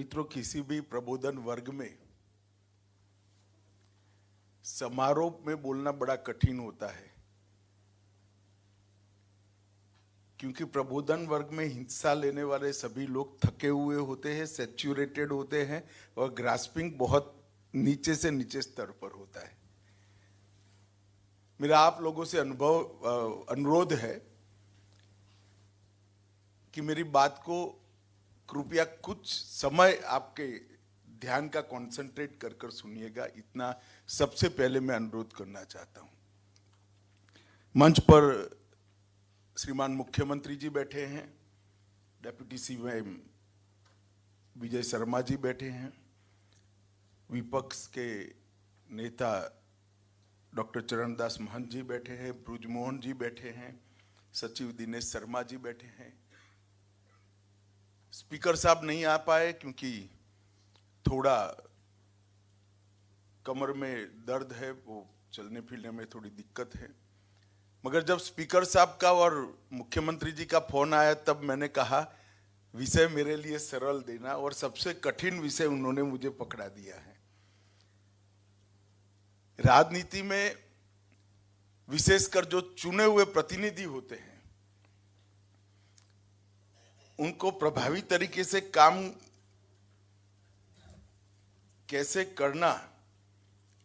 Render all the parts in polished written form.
मित्रों, किसी भी प्रबोधन वर्ग में समारोह में बोलना बड़ा कठिन होता है, क्योंकि प्रबोधन वर्ग में हिस्सा लेने वाले सभी लोग थके हुए होते हैं, सैचुरेटेड होते हैं और ग्रास्पिंग बहुत नीचे से नीचे स्तर पर होता है। मेरा आप लोगों से अनुरोध है कि मेरी बात को कृपया कुछ समय आपके ध्यान का कंसंट्रेट कर कर सुनिएगा, इतना सबसे पहले मैं अनुरोध करना चाहता हूं। मंच पर श्रीमान मुख्यमंत्री जी बैठे हैं, डेप्यूटी सीएम विजय शर्मा जी बैठे हैं, विपक्ष के नेता डॉक्टर चरणदास महंत जी बैठे हैं, ब्रुजमोहन जी बैठे हैं, सचिव दिनेश शर्मा जी बैठे हैं। स्पीकर साहब नहीं आ पाए क्योंकि थोड़ा कमर में दर्द है, वो चलने फिरने में थोड़ी दिक्कत है। मगर जब स्पीकर साहब का और मुख्यमंत्री जी का फोन आया तब मैंने कहा विषय मेरे लिए सरल देना, और सबसे कठिन विषय उन्होंने मुझे पकड़ा दिया है। राजनीति में विशेषकर जो चुने हुए प्रतिनिधि होते हैं उनको प्रभावी तरीके से काम कैसे करना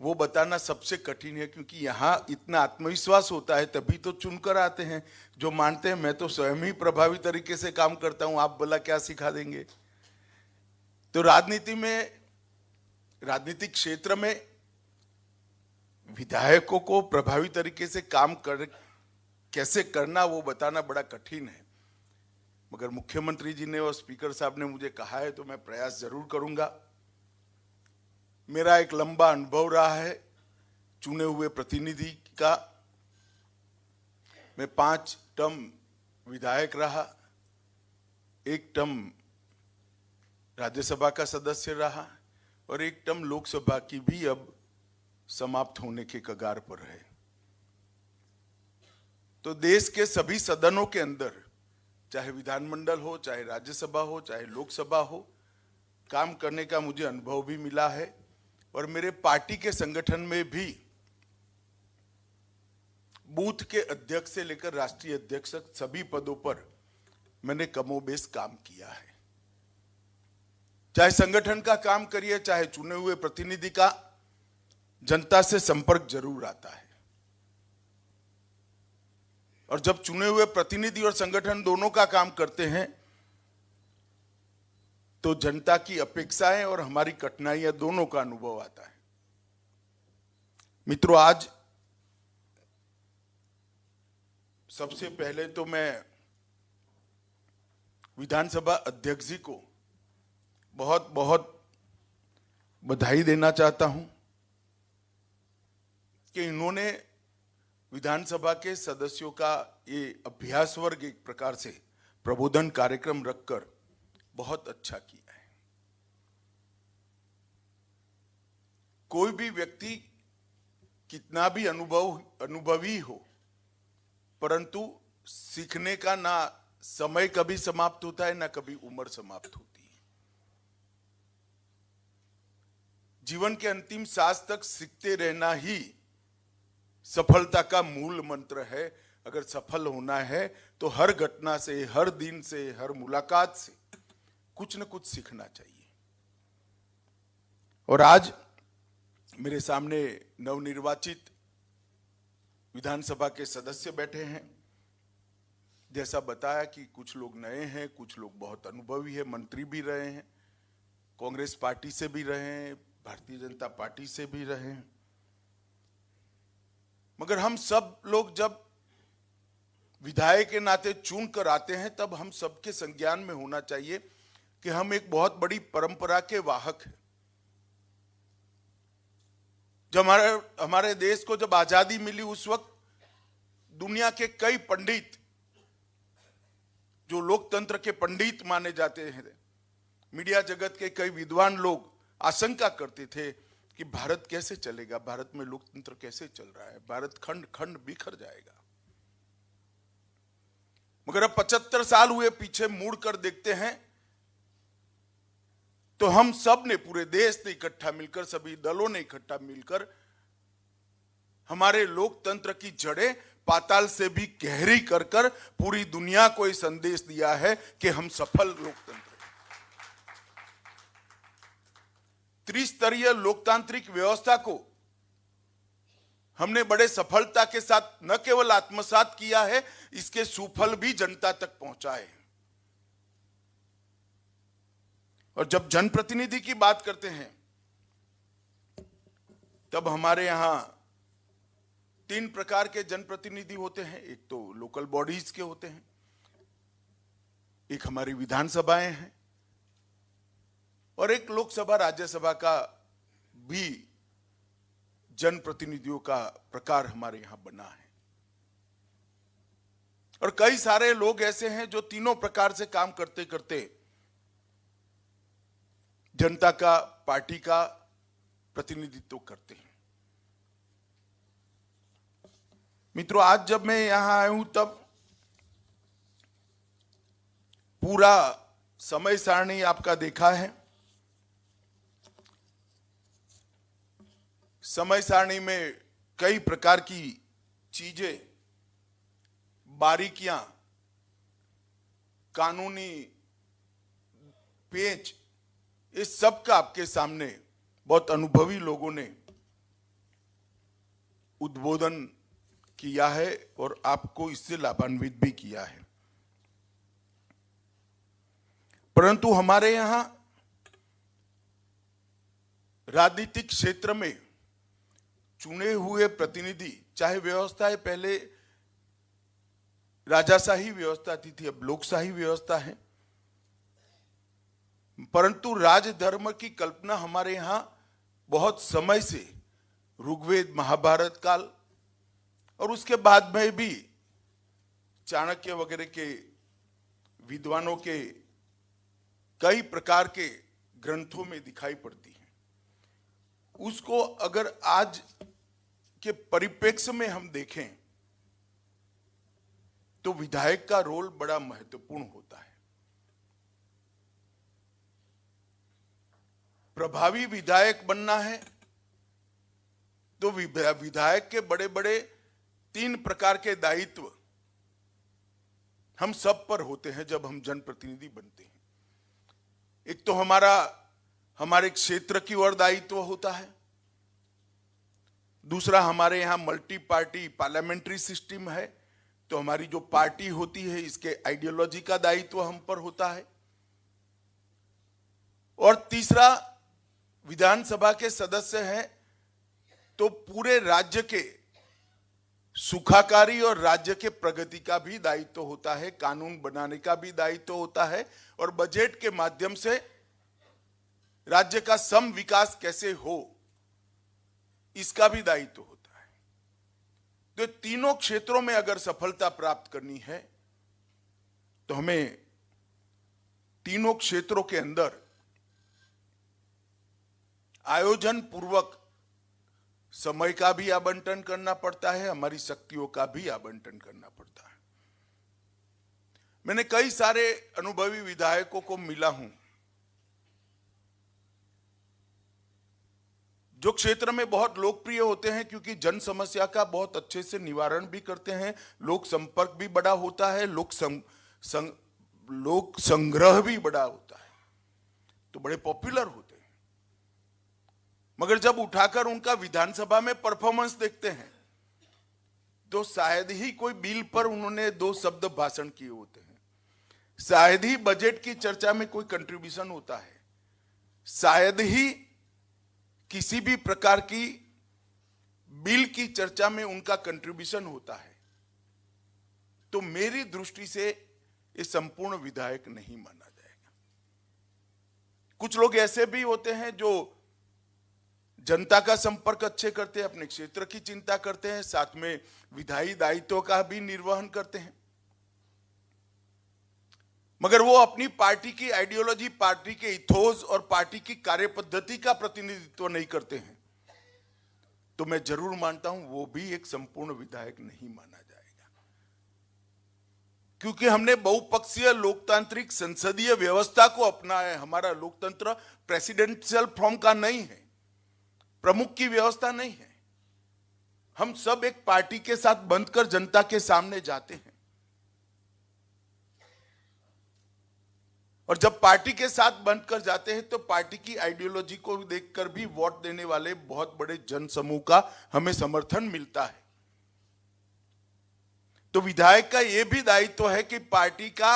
वो बताना सबसे कठिन है, क्योंकि यहां इतना आत्मविश्वास होता है तभी तो चुनकर आते हैं जो मानते हैं मैं तो स्वयं ही प्रभावी तरीके से काम करता हूं, आप भला क्या सिखा देंगे। तो राजनीति में, राजनीतिक क्षेत्र में विधायकों को प्रभावी तरीके से काम कैसे करना वो बताना बड़ा कठिन है। मगर मुख्यमंत्री जी ने और स्पीकर साहब ने मुझे कहा है तो मैं प्रयास जरूर करूंगा। मेरा एक लंबा अनुभव रहा है चुने हुए प्रतिनिधि का। मैं 5 टर्म विधायक रहा, 1 टर्म राज्यसभा का सदस्य रहा और 1 टर्म लोकसभा की भी अब समाप्त होने के कगार पर है। तो देश के सभी सदनों के अंदर, चाहे विधानमंडल हो, चाहे राज्यसभा हो, चाहे लोकसभा हो, काम करने का मुझे अनुभव भी मिला है। और मेरे पार्टी के संगठन में भी बूथ के अध्यक्ष से लेकर राष्ट्रीय अध्यक्ष तक सभी पदों पर मैंने कमोबेश काम किया है। चाहे संगठन का काम करिए, चाहे चुने हुए प्रतिनिधि का, जनता से संपर्क जरूर आता है। और जब चुने हुए प्रतिनिधि और संगठन दोनों का काम करते हैं तो जनता की अपेक्षाएं और हमारी कठिनाइयां दोनों का अनुभव आता है। मित्रों, आज सबसे पहले तो मैं विधानसभा अध्यक्ष जी को बहुत बहुत बधाई देना चाहता हूं कि इन्होंने विधानसभा के सदस्यों का ये अभ्यास वर्ग एक प्रकार से प्रबोधन कार्यक्रम रखकर बहुत अच्छा किया है। कोई भी व्यक्ति कितना भी अनुभवी हो, परंतु सीखने का ना समय कभी समाप्त होता है ना कभी उम्र समाप्त होती है। जीवन के अंतिम सांस तक सीखते रहना ही सफलता का मूल मंत्र है। अगर सफल होना है तो हर घटना से, हर दिन से, हर मुलाकात से कुछ न कुछ सीखना चाहिए। और आज मेरे सामने नवनिर्वाचित विधानसभा के सदस्य बैठे हैं। जैसा बताया कि कुछ लोग नए हैं, कुछ लोग बहुत अनुभवी है, मंत्री भी रहे हैं, कांग्रेस पार्टी से भी रहे हैं, भारतीय जनता पार्टी से भी रहे हैं। मगर हम सब लोग जब विधायक के नाते चुन कर आते हैं तब हम सबके संज्ञान में होना चाहिए कि हम एक बहुत बड़ी परंपरा के वाहक हैं। जब हमारे देश को जब आजादी मिली उस वक्त दुनिया के कई पंडित, जो लोकतंत्र के पंडित माने जाते हैं, मीडिया जगत के कई विद्वान लोग आशंका करते थे कि भारत कैसे चलेगा, भारत में लोकतंत्र कैसे चल रहा है, भारत खंड खंड बिखर जाएगा। मगर अब 75 साल हुए पीछे मुड़कर देखते हैं तो हम सब ने, पूरे देश ने इकट्ठा मिलकर, सभी दलों ने इकट्ठा मिलकर हमारे लोकतंत्र की जड़ें पाताल से भी गहरी कर कर पूरी दुनिया को ये संदेश दिया है कि हम सफल लोकतंत्र हैं। त्रिस्तरीय लोकतांत्रिक व्यवस्था को हमने बड़े सफलता के साथ न केवल आत्मसात किया है, इसके सुफल भी जनता तक पहुंचाए हैं। और जब जनप्रतिनिधि की बात करते हैं तब हमारे यहां 3 प्रकार के जनप्रतिनिधि होते हैं। एक तो लोकल बॉडीज के होते हैं, एक हमारी विधानसभाएं हैं, और एक लोकसभा राज्यसभा का भी जनप्रतिनिधियों का प्रकार हमारे यहां बना है। और कई सारे लोग ऐसे हैं जो तीनों प्रकार से काम करते करते जनता का, पार्टी का प्रतिनिधित्व करते हैं। मित्रों, आज जब मैं यहां आया हूं तब पूरा समय सारणी आपका देखा है। समय सारणी में कई प्रकार की चीजें, बारीकियां, कानूनी पेच, इस सब का आपके सामने बहुत अनुभवी लोगों ने उद्बोधन किया है और आपको इससे लाभान्वित भी किया है। परंतु हमारे यहां राजनीतिक क्षेत्र में चुने हुए प्रतिनिधि, चाहे व्यवस्था पहले राजाशाही व्यवस्था थी, अब लोकशाही व्यवस्था है, परंतु राजधर्म की कल्पना हमारे यहां बहुत समय से, ऋग्वेद महाभारत काल और उसके बाद में भी चाणक्य वगैरह के विद्वानों के कई प्रकार के ग्रंथों में दिखाई पड़ती है। उसको अगर आज के परिप्रेक्ष्य में हम देखें तो विधायक का रोल बड़ा महत्वपूर्ण होता है। प्रभावी विधायक बनना है तो विधायक के बड़े बड़े 3 प्रकार के दायित्व हम सब पर होते हैं जब हम जनप्रतिनिधि बनते हैं। एक तो हमारे क्षेत्र की ओर दायित्व होता है, दूसरा हमारे यहां मल्टी पार्टी पार्लियामेंट्री सिस्टम है, तो हमारी जो पार्टी होती है इसके आइडियोलॉजी का दायित्व हम पर होता है, और तीसरा विधानसभा के सदस्य हैं तो पूरे राज्य के सुखाकारी और राज्य के प्रगति का भी दायित्व होता है, कानून बनाने का भी दायित्व होता है, और बजट के माध्यम से राज्य का सम विकास कैसे हो इसका भी दायित्व होता है। तो तीनों क्षेत्रों में अगर सफलता प्राप्त करनी है तो हमें तीनों क्षेत्रों के अंदर आयोजन पूर्वक समय का भी आवंटन करना पड़ता है, हमारी शक्तियों का भी आवंटन करना पड़ता है। मैंने कई सारे अनुभवी विधायकों को मिला हूं जो क्षेत्र में बहुत लोकप्रिय होते हैं, क्योंकि जन समस्या का बहुत अच्छे से निवारण भी करते हैं, लोक संपर्क भी बड़ा होता है, लोक संग्रह भी बड़ा होता है, तो बड़े पॉपुलर होते हैं। मगर जब उठाकर उनका विधानसभा में परफॉर्मेंस देखते हैं तो शायद ही कोई बिल पर उन्होंने 2 शब्द भाषण किए होते हैं, शायद ही बजट की चर्चा में कोई कंट्रीब्यूशन होता है, शायद ही किसी भी प्रकार की बिल की चर्चा में उनका कंट्रीब्यूशन होता है। तो मेरी दृष्टि से ये संपूर्ण विधायक नहीं माना जाएगा। कुछ लोग ऐसे भी होते हैं जो जनता का संपर्क अच्छे करते हैं, अपने क्षेत्र की चिंता करते हैं, साथ में विधायी दायित्वों का भी निर्वहन करते हैं, मगर वो अपनी पार्टी की आइडियोलॉजी, पार्टी के इथोस और पार्टी की कार्यपद्धति का प्रतिनिधित्व नहीं करते हैं, तो मैं जरूर मानता हूं वो भी एक संपूर्ण विधायक नहीं माना जाएगा। क्योंकि हमने बहुपक्षीय लोकतांत्रिक संसदीय व्यवस्था को अपनाया है। हमारा लोकतंत्र प्रेसिडेंशियल फॉर्म का नहीं है, प्रमुख की व्यवस्था नहीं है। हम सब एक पार्टी के साथ बंधकर जनता के सामने जाते हैं, और जब पार्टी के साथ बंधकर जाते हैं तो पार्टी की आइडियोलॉजी को देखकर भी वोट देने वाले बहुत बड़े जनसमूह का हमें समर्थन मिलता है। तो विधायक का यह भी दायित्व है कि पार्टी का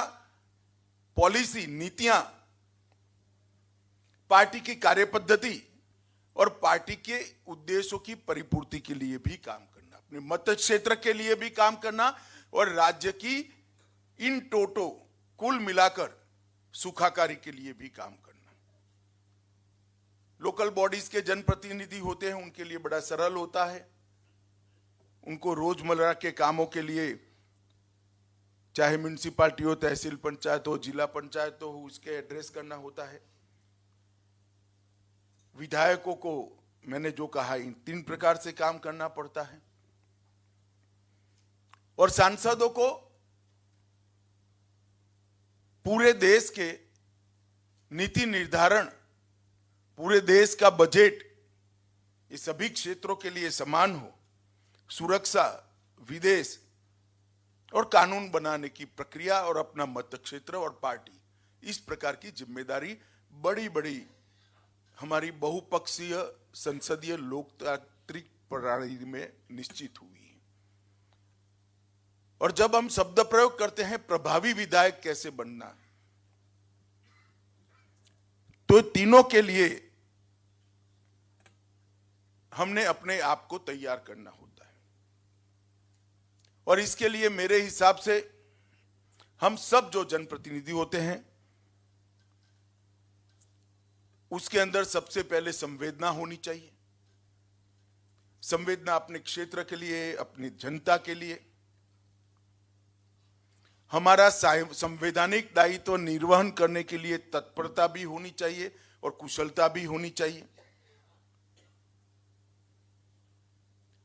पॉलिसी, नीतियां, पार्टी की कार्यपद्धति और पार्टी के उद्देश्यों की परिपूर्ति के लिए भी काम करना, अपने मत क्षेत्र के लिए भी काम करना, और राज्य की इन टोटो कुल मिलाकर सुखाकारी के लिए भी काम करना। लोकल बॉडीज के जनप्रतिनिधि होते हैं, उनके लिए बड़ा सरल होता है। उनको रोजमर्रा के कामों के लिए, चाहे म्युनिसिपैलिटी हो, तहसील पंचायत हो, जिला पंचायत हो, उसके एड्रेस करना होता है। विधायकों को मैंने जो कहा, इन 3 प्रकार से काम करना पड़ता है, और सांसदों को पूरे देश के नीति निर्धारण, पूरे देश का बजट, ये सभी क्षेत्रों के लिए समान हो, सुरक्षा, विदेश और कानून बनाने की प्रक्रिया, और अपना मत क्षेत्र और पार्टी, इस प्रकार की जिम्मेदारी बड़ी बड़ी हमारी बहुपक्षीय संसदीय लोकतांत्रिक प्रणाली में निश्चित हुई है। और जब हम शब्द प्रयोग करते हैं प्रभावी विधायक कैसे बनना, तो तीनों के लिए हमने अपने आप को तैयार करना होता है। और इसके लिए मेरे हिसाब से हम सब जो जनप्रतिनिधि होते हैं, उसके अंदर सबसे पहले संवेदना होनी चाहिए। संवेदना अपने क्षेत्र के लिए, अपनी जनता के लिए। हमारा संवैधानिक दायित्व निर्वहन करने के लिए तत्परता भी होनी चाहिए और कुशलता भी होनी चाहिए,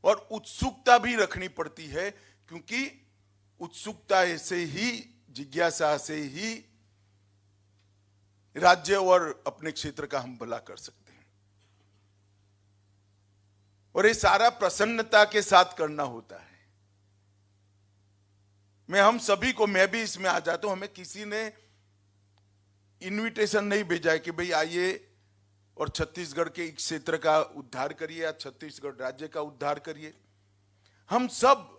और उत्सुकता भी रखनी पड़ती है, क्योंकि उत्सुकता से ही, जिज्ञासा से ही राज्य और अपने क्षेत्र का हम भला कर सकते हैं। और ये सारा प्रसन्नता के साथ करना होता है। हम सभी को, मैं भी इसमें आ जाता हूं, हमें किसी ने इनविटेशन नहीं भेजा है कि भाई आइए और छत्तीसगढ़ के एक क्षेत्र का उद्धार करिए या छत्तीसगढ़ राज्य का उद्धार करिए। हम सब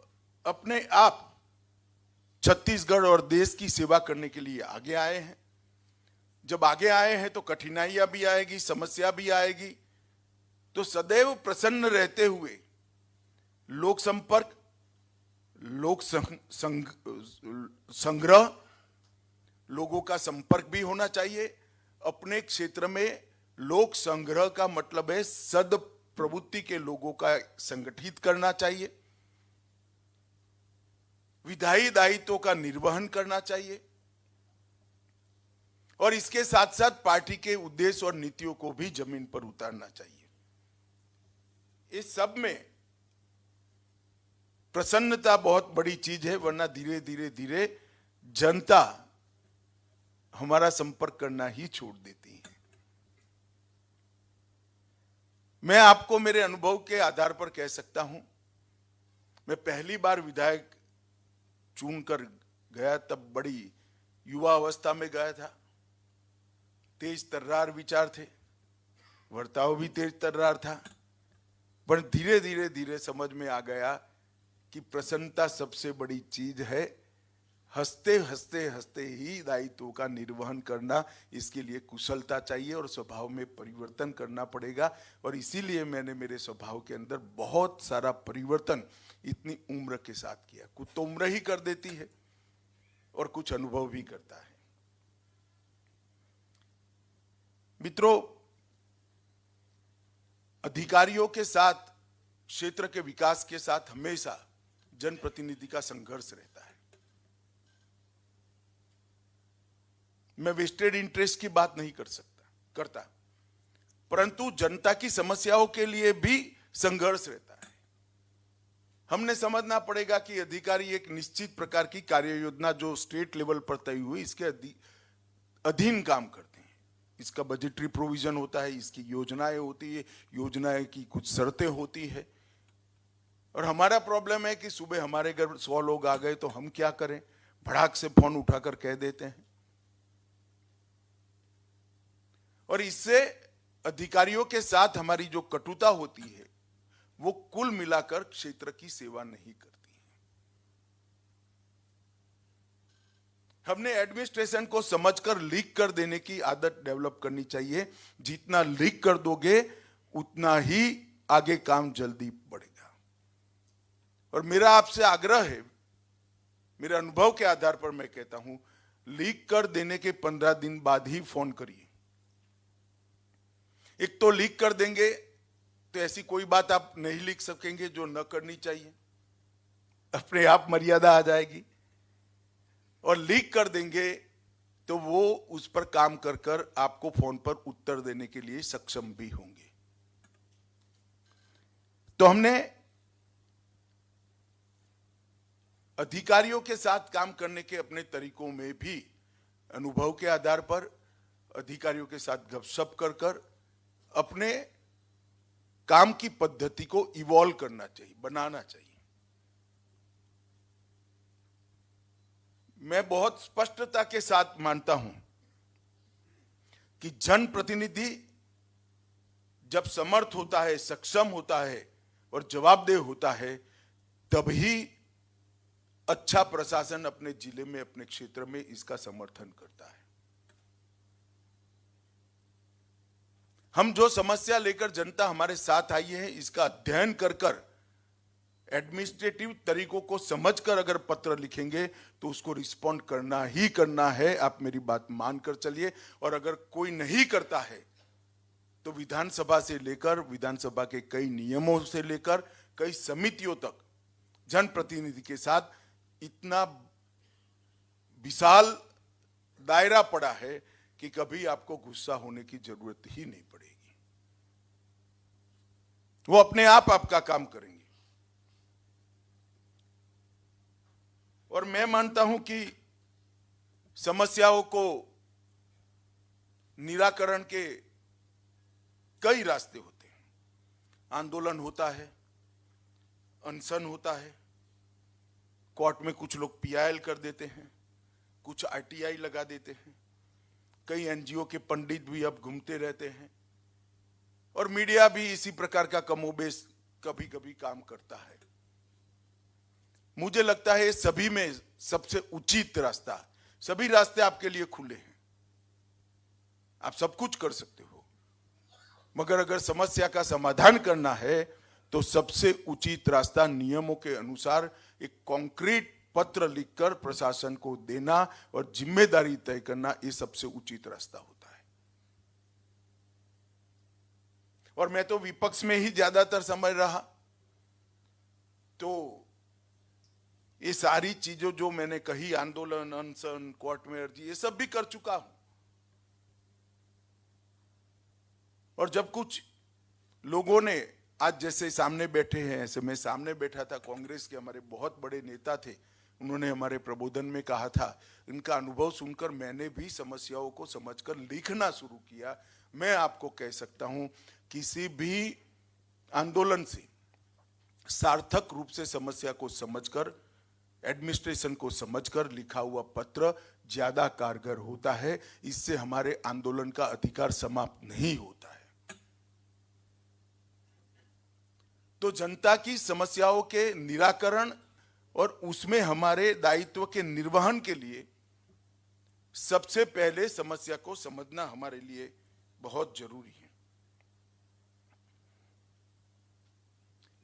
अपने आप छत्तीसगढ़ और देश की सेवा करने के लिए आगे आए हैं। जब आगे आए हैं तो कठिनाइयां भी आएगी, समस्या भी आएगी, तो सदैव प्रसन्न रहते हुए लोक संपर्क, लोक संग्रह, लोगों का संपर्क भी होना चाहिए। अपने क्षेत्र में लोक संग्रह का मतलब है सद प्रवृत्ति के लोगों का संगठित करना चाहिए, विधायी दायित्वों का निर्वहन करना चाहिए, और इसके साथ साथ पार्टी के उद्देश्य और नीतियों को भी जमीन पर उतारना चाहिए। इस सब में प्रसन्नता बहुत बड़ी चीज है, वरना धीरे धीरे धीरे जनता हमारा संपर्क करना ही छोड़ देती है। मैं आपको मेरे अनुभव के आधार पर कह सकता हूं, मैं पहली बार विधायक चुनकर गया, तब बड़ी युवा अवस्था में गया था। तेज तर्रार विचार थे, वर्ताव भी तेज तर्रार था, पर धीरे धीरे धीरे समझ में आ गया कि प्रसन्नता सबसे बड़ी चीज है। हंसते हंसते हंसते ही दायित्वों का निर्वहन करना, इसके लिए कुशलता चाहिए और स्वभाव में परिवर्तन करना पड़ेगा। और इसीलिए मैंने मेरे स्वभाव के अंदर बहुत सारा परिवर्तन इतनी उम्र के साथ किया। कुछ तो उम्र ही कर देती है और कुछ अनुभव भी करता है। मित्रों, अधिकारियों के साथ, क्षेत्र के विकास के साथ हमेशा जनप्रतिनिधि का संघर्ष रहता है। मैं वेस्टेड इंटरेस्ट की बात नहीं करता, परंतु जनता की समस्याओं के लिए भी संघर्ष रहता है। हमने समझना पड़ेगा कि अधिकारी एक निश्चित प्रकार की कार्य योजना जो स्टेट लेवल पर तय हुई इसके अधीन काम करते हैं। इसका बजटरी प्रोविजन होता है, इसकी योजनाएं होती है, योजनाएं की कुछ शर्तें होती है। और हमारा प्रॉब्लम है कि सुबह हमारे घर 100 लोग आ गए तो हम क्या करें, भड़ाक से फोन उठाकर कह देते हैं। और इससे अधिकारियों के साथ हमारी जो कटुता होती है वो कुल मिलाकर क्षेत्र की सेवा नहीं करती है। हमने एडमिनिस्ट्रेशन को समझकर लीक कर देने की आदत डेवलप करनी चाहिए। जितना लीक कर दोगे उतना ही आगे काम जल्दी बढ़ेगा। और मेरा आपसे आग्रह है, मेरे अनुभव के आधार पर मैं कहता हूं, लीक कर देने के 15 दिन बाद ही फोन करिए। एक तो लीक कर देंगे तो ऐसी कोई बात आप नहीं लिख सकेंगे जो न करनी चाहिए, अपने आप मर्यादा आ जाएगी। और लीक कर देंगे तो वो उस पर काम कर कर आपको फोन पर उत्तर देने के लिए सक्षम भी होंगे। तो हमने अधिकारियों के साथ काम करने के अपने तरीकों में भी अनुभव के आधार पर अधिकारियों के साथ गपशप कर कर अपने काम की पद्धति को इवॉल्व करना चाहिए, बनाना चाहिए। मैं बहुत स्पष्टता के साथ मानता हूं कि जनप्रतिनिधि जब समर्थ होता है, सक्षम होता है और जवाबदेह होता है, तभी अच्छा प्रशासन अपने जिले में, अपने क्षेत्र में इसका समर्थन करता है। हम जो समस्या लेकर जनता हमारे साथ आई है, इसका अध्ययन कर कर एडमिनिस्ट्रेटिव तरीकों को समझकर अगर पत्र लिखेंगे तो उसको रिस्पॉन्ड करना ही करना है। आप मेरी बात मानकर चलिए। और अगर कोई नहीं करता है तो विधानसभा से लेकर, विधानसभा के कई नियमों से लेकर कई समितियों तक जनप्रतिनिधि के साथ इतना विशाल दायरा पड़ा है कि कभी आपको गुस्सा होने की जरूरत ही नहीं पड़ेगी। वो अपने आप आपका काम करेंगे। और मैं मानता हूं कि समस्याओं को निराकरण के कई रास्ते होते हैं। आंदोलन होता है, अनशन होता है, कोर्ट में कुछ लोग पीआईएल कर देते हैं, कुछ आरटीआई लगा देते हैं, कई एनजीओ के पंडित भी अब घूमते रहते हैं, और मीडिया भी इसी प्रकार का कमोबेश कभी कभी काम करता है। मुझे लगता है सभी में सबसे उचित रास्ता, सभी रास्ते आपके लिए खुले हैं, आप सब कुछ कर सकते हो, मगर अगर समस्या का समाधान करना है तो सबसे उचित रास्ता नियमों के अनुसार एक कॉन्क्रीट पत्र लिखकर प्रशासन को देना और जिम्मेदारी तय करना, ये सबसे उचित रास्ता होता है। और मैं तो विपक्ष में ही ज्यादातर समय रहा, तो ये सारी चीजों जो मैंने कही, आंदोलन, अनशन, कोर्ट में अर्जी, ये सब भी कर चुका हूं। और जब कुछ लोगों ने आज जैसे सामने बैठे हैं, ऐसे मैं सामने बैठा था, कांग्रेस के हमारे बहुत बड़े नेता थे, उन्होंने हमारे प्रबोधन में कहा था, इनका अनुभव सुनकर मैंने भी समस्याओं को समझकर लिखना शुरू किया। मैं आपको कह सकता हूं, किसी भी आंदोलन से सार्थक रूप से समस्या को समझकर, एडमिनिस्ट्रेशन को समझकर लिखा हुआ पत्र ज्यादा कारगर होता है। इससे हमारे आंदोलन का अधिकार समाप्त नहीं होता है। तो जनता की समस्याओं के निराकरण और उसमें हमारे दायित्व के निर्वहन के लिए सबसे पहले समस्या को समझना हमारे लिए बहुत जरूरी है।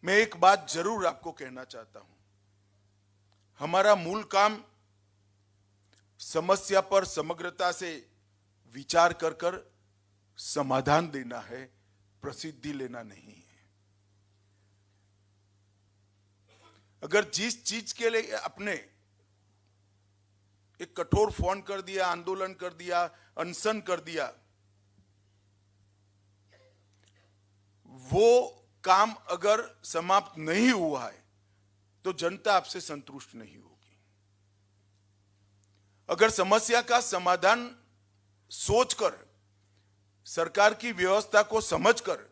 मैं एक बात जरूर आपको कहना चाहता हूं, हमारा मूल काम समस्या पर समग्रता से विचार कर कर समाधान देना है, प्रसिद्धि लेना नहीं है। अगर जिस चीज के लिए अपने एक कठोर फोन कर दिया, आंदोलन कर दिया, अनशन कर दिया, वो काम अगर समाप्त नहीं हुआ है तो जनता आपसे संतुष्ट नहीं होगी। अगर समस्या का समाधान सोचकर, सरकार की व्यवस्था को समझकर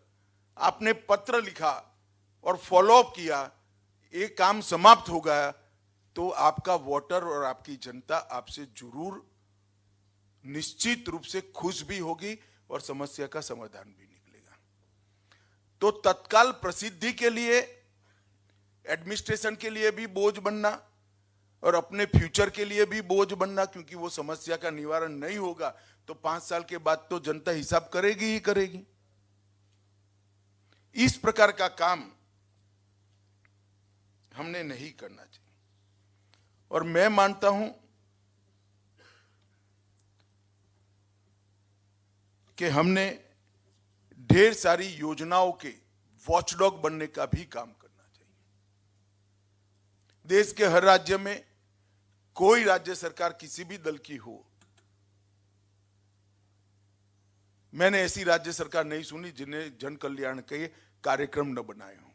आपने पत्र लिखा और फॉलोअप किया, ये काम समाप्त हो गया, तो आपका वोटर और आपकी जनता आपसे जरूर निश्चित रूप से खुश भी होगी और समस्या का समाधान भी निकलेगा। तो तत्काल प्रसिद्धि के लिए, एडमिनिस्ट्रेशन के लिए भी बोझ बनना और अपने फ्यूचर के लिए भी बोझ बनना, क्योंकि वो समस्या का निवारण नहीं होगा तो 5 साल के बाद तो जनता हिसाब करेगी ही करेगी। इस प्रकार का काम हमने नहीं करना चाहिए। और मैं मानता हूं कि हमने ढेर सारी योजनाओं के वॉचडॉग बनने का भी काम करना चाहिए। देश के हर राज्य में कोई राज्य सरकार किसी भी दल की हो, मैंने ऐसी राज्य सरकार नहीं सुनी जिन्हें जन कल्याण के कार्यक्रम न बनाए हों।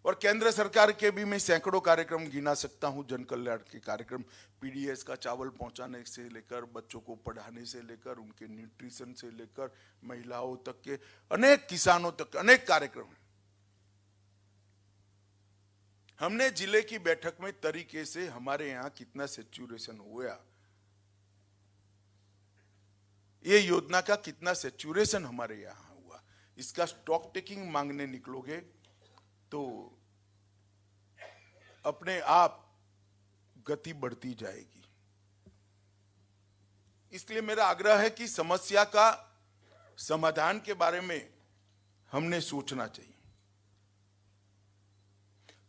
और केंद्र सरकार के भी मैं सैकड़ों कार्यक्रम गिना सकता हूं, जन कल्याण के कार्यक्रम, पीडीएस का चावल पहुंचाने से लेकर, बच्चों को पढ़ाने से लेकर, उनके न्यूट्रिशन से लेकर, महिलाओं तक के, अनेक किसानों तक अनेक कार्यक्रम हैं। हमने जिले की बैठक में तरीके से हमारे यहां कितना सैचुरेशन हुआ, ये योजना का कितना सैचुरेशन हमारे यहां हुआ, इसका स्टॉक टेकिंग मांगने निकलोगे तो अपने आप गति बढ़ती जाएगी। इसलिए मेरा आग्रह है कि समस्या का समाधान के बारे में हमने सोचना चाहिए।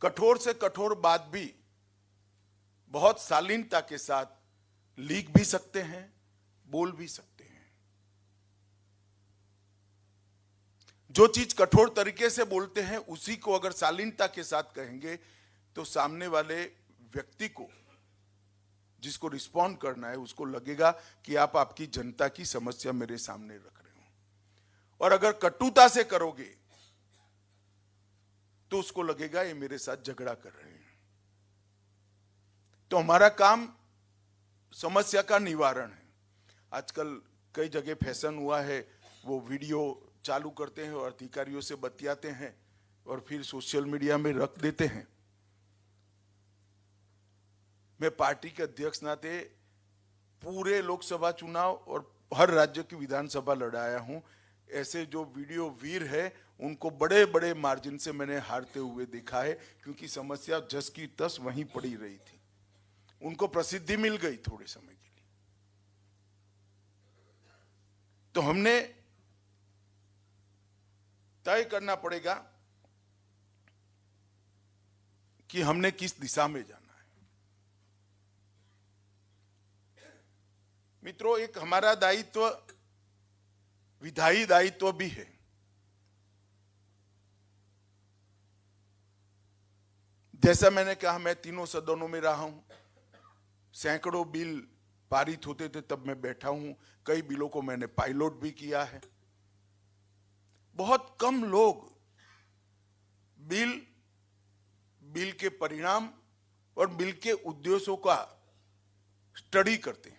कठोर से कठोर बात भी बहुत शालीनता के साथ लिख भी सकते हैं, बोल भी सकते हैं। जो चीज कठोर तरीके से बोलते हैं उसी को अगर शालीनता के साथ कहेंगे तो सामने वाले व्यक्ति को, जिसको रिस्पॉन्ड करना है, उसको लगेगा कि आप आपकी जनता की समस्या मेरे सामने रख रहे हो। और अगर कटुता से करोगे तो उसको लगेगा ये मेरे साथ झगड़ा कर रहे हैं। तो हमारा काम समस्या का निवारण है। आजकल कई जगह फैशन हुआ है, वो वीडियो चालू करते हैं और अधिकारियों से बतियाते हैं और फिर सोशल मीडिया में रख देते हैं। मैं पार्टी के अध्यक्ष नाते पूरे लोकसभा चुनाव और हर राज्य की विधानसभा लड़ाया हूं। ऐसे जो वीडियो वीर है उनको बड़े बड़े मार्जिन से मैंने हारते हुए देखा है, क्योंकि समस्या जस की तस वहीं पड़ी रही थी। उनको प्रसिद्धि मिल गई थोड़े समय के लिए। तो हमने तय करना पड़ेगा कि हमने किस दिशा में जाना है। मित्रों, एक हमारा दायित्व विधायी दायित्व भी है। जैसा मैंने कहा, मैं तीनों सदनों में रहा हूं, सैकड़ों बिल पारित होते थे तब मैं बैठा हूं, कई बिलों को मैंने पायलट भी किया है। बहुत कम लोग बिल के परिणाम और बिल के उद्देश्यों का स्टडी करते हैं।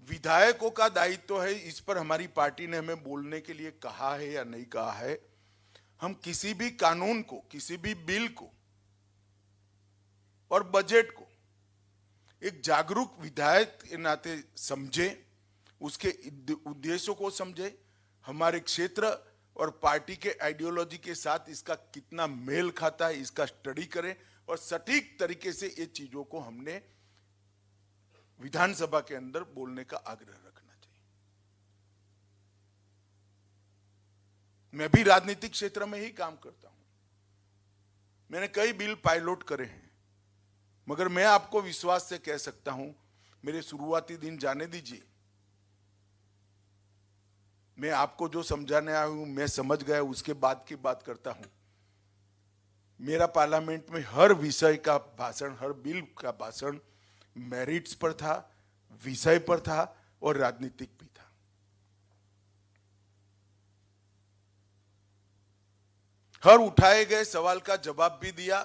विधायकों का दायित्व है, इस पर हमारी पार्टी ने हमें बोलने के लिए कहा है या नहीं कहा है। हम किसी भी कानून को, किसी भी बिल को और बजट को एक जागरूक विधायक के नाते समझे, उसके उद्देश्यों को समझे, हमारे क्षेत्र और पार्टी के आइडियोलॉजी के साथ इसका कितना मेल खाता है इसका स्टडी करें और सटीक तरीके से ये चीजों को हमने विधानसभा के अंदर बोलने का आग्रह रखना चाहिए। मैं भी राजनीतिक क्षेत्र में ही काम करता हूं, मैंने कई बिल पायलट करे हैं, मगर मैं आपको विश्वास से कह सकता हूं, मेरे शुरुआती दिन जाने दीजिए, मैं आपको जो समझाने आया हूं मैं समझ गया, उसके बाद की बात करता हूं। मेरा पार्लियामेंट में हर विषय का भाषण, हर बिल का भाषण मेरिट्स पर था, विषय पर था और राजनीतिक भी था। हर उठाए गए सवाल का जवाब भी दिया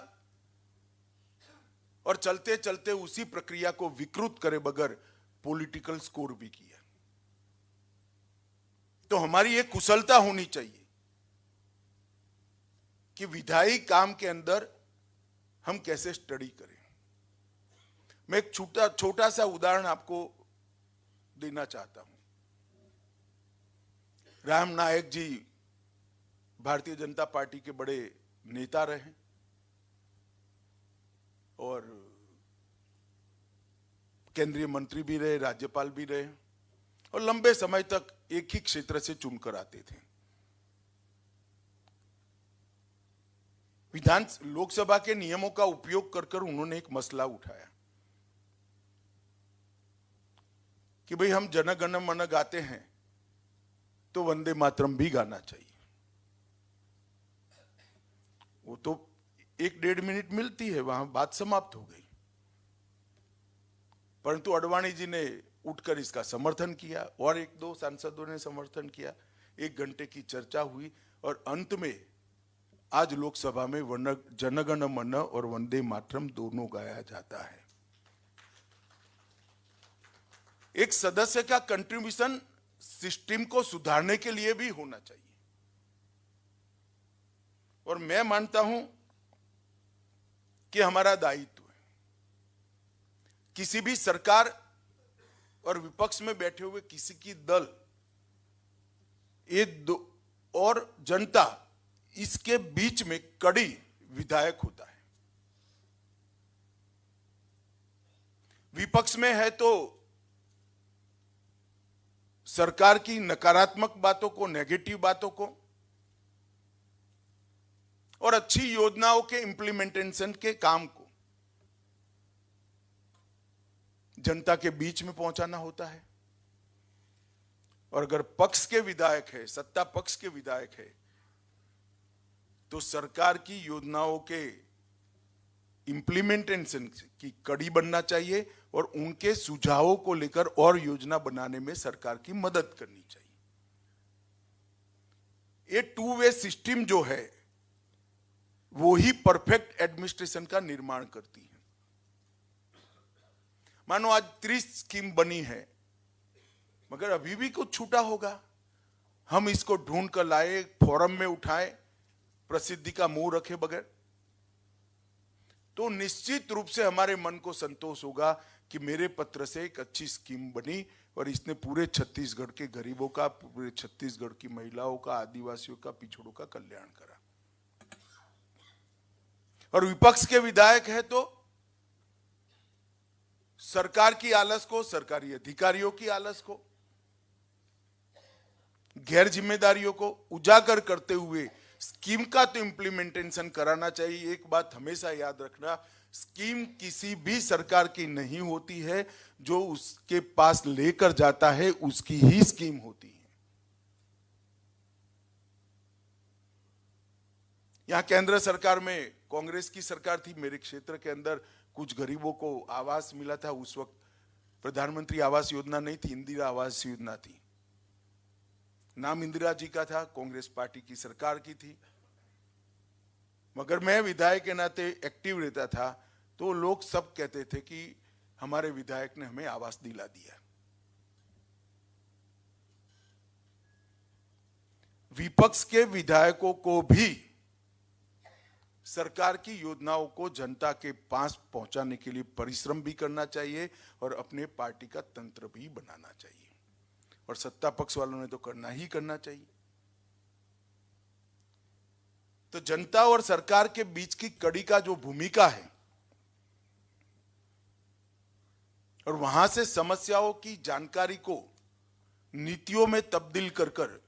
और चलते चलते उसी प्रक्रिया को विकृत करे बगैर पॉलिटिकल स्कोर भी किया। तो हमारी एक कुशलता होनी चाहिए कि विधायी काम के अंदर हम कैसे स्टडी करें। मैं एक छोटा सा उदाहरण आपको देना चाहता हूं। राम नायक जी भारतीय जनता पार्टी के बड़े नेता रहे और केंद्रीय मंत्री भी रहे, राज्यपाल भी रहे और लंबे समय तक एक ही क्षेत्र से चुनकर आते थे। लोकसभा के नियमों का उपयोग कर उन्होंने एक मसला उठाया कि भाई हम जन गण मन गाते हैं तो वंदे मातरम भी गाना चाहिए। वो तो 1-1.5 मिनट मिलती है, वहां बात समाप्त हो गई। परंतु अडवाणी जी ने उठकर इसका समर्थन किया और 1-2 सांसदों ने समर्थन किया। 1 घंटे की चर्चा हुई और अंत में आज लोकसभा में जनगण मन और वंदे मातरम दोनों गाया जाता है। एक सदस्य का कंट्रीब्यूशन सिस्टम को सुधारने के लिए भी होना चाहिए और मैं मानता हूं कि हमारा दायित्व है। किसी भी सरकार और विपक्ष में बैठे हुए किसी की दल और जनता, इसके बीच में कड़ी विधायक होता है। विपक्ष में है तो सरकार की नकारात्मक बातों को, नेगेटिव बातों को और अच्छी योजनाओं के इंप्लीमेंटेशन के काम को जनता के बीच में पहुंचाना होता है। और अगर पक्ष के विधायक है, सत्ता पक्ष के विधायक है, तो सरकार की योजनाओं के इंप्लीमेंटेशन की कड़ी बनना चाहिए और उनके सुझावों को लेकर और योजना बनाने में सरकार की मदद करनी चाहिए। ये 2 वे सिस्टम जो है वो ही परफेक्ट एडमिनिस्ट्रेशन का निर्माण करती है। मानो आज 30 स्कीम बनी है मगर अभी भी कुछ छूटा होगा, हम इसको ढूंढ कर लाए, फोरम में उठाए, प्रसिद्धि का मुंह रखे बगैर, तो निश्चित रूप से हमारे मन को संतोष होगा कि मेरे पत्र से एक अच्छी स्कीम बनी और इसने पूरे छत्तीसगढ़ के गरीबों का, पूरे छत्तीसगढ़ की महिलाओं का, आदिवासियों का, पिछड़ों का कल्याण करा। और विपक्ष के विधायक है तो सरकार की आलस को, सरकारी अधिकारियों की आलस को, गैर जिम्मेदारियों को उजागर करते हुए स्कीम का तो इंप्लीमेंटेशन कराना चाहिए। एक बात हमेशा याद रखना, स्कीम किसी भी सरकार की नहीं होती है, जो उसके पास लेकर जाता है उसकी ही स्कीम होती है। यहां केंद्र सरकार में कांग्रेस की सरकार थी, मेरे क्षेत्र के अंदर कुछ गरीबों को आवास मिला था। उस वक्त प्रधानमंत्री आवास योजना नहीं थी, इंदिरा आवास योजना थी। नाम इंदिरा जी का था, कांग्रेस पार्टी की सरकार की थी, मगर मैं विधायक के नाते एक्टिव रहता था तो लोग सब कहते थे कि हमारे विधायक ने हमें आवास दिला दिया। विपक्ष के विधायकों को भी सरकार की योजनाओं को जनता के पास पहुंचाने के लिए परिश्रम भी करना चाहिए और अपने पार्टी का तंत्र भी बनाना चाहिए, और सत्ता पक्ष वालों ने तो करना ही करना चाहिए। तो जनता और सरकार के बीच की कड़ी का जो भूमिका है और वहां से समस्याओं की जानकारी को नीतियों में तब्दील कर